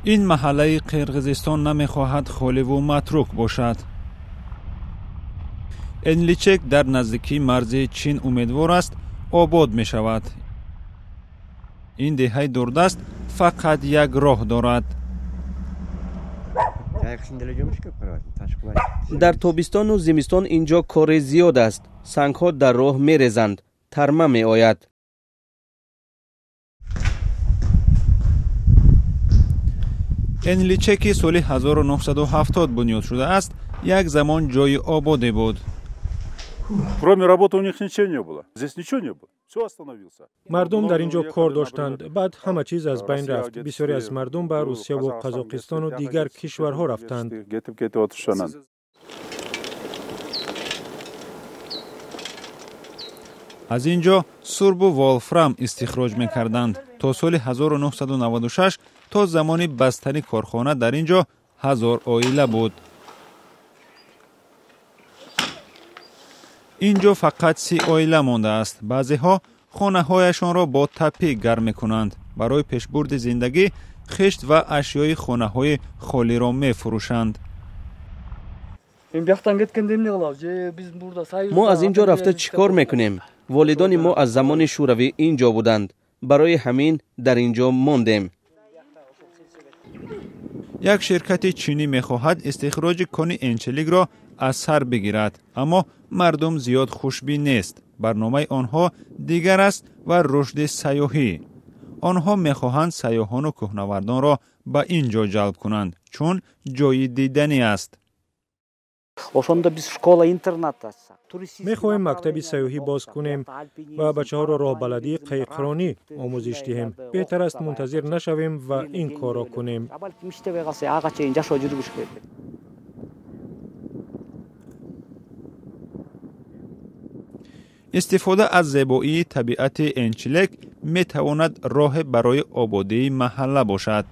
این محله قرقیزستان نمیخواهد خالی و متروک باشد. انلیچک در نزدیکی مرز چین امیدوار است آباد می شود. این دهه دوردست فقط یک راه دارد. در تابستان و زمستان اینجا کار زیاد است. سنگ ها در راه می ریزند. ترمه می آید. انلیچکی سال 1970 بنیاد شده است. یک زمان جای آبادی بود. Кроме работы у них ничего не было. Здесь ничего не было. Все остановился. مردم در اینجا کار داشتند. بعد همه چیز از بین رفت. بسیاری از مردم به روسیه و قزاقستان و دیگر کشورها رفتند. از اینجا سرب و والفرام استخراج می‌کردند. تا سال 1996 تا زمان بستن کارخانه در اینجا 1000 عائله بود. اینجا فقط 30 عائله مانده است. بعضی‌ها خانه‌هایشان را با تپه گرم می‌کنند. برای پیشبرد زندگی خشت و اشیای خانه‌های خالی را می‌فروشند. ما از اینجا رفته چیکار میکنیم؟ والدان ما از زمان شوروی اینجا بودند. برای همین در اینجا ماندیم. یک شرکت چینی می‌خواهد استخراج کان انچلیک را از سر بگیرد، اما مردم زیاد خوشبین نیست. برنامه آنها دیگر است و رشد سیاحی. آنها می‌خواهند سیاحان و کوهنوردان را به اینجا جلب کنند چون جای دیدنی است. می‌خواهیم مکتب سیاحی باز کنیم و بچه‌ها را راه بلدی قایقرانی آموزش دهیم. بهتر است منتظر نشویم و این کار را کنیم. استفاده از زیبایی طبیعت انچلیک می‌تواند راه برای آبادی محله باشد.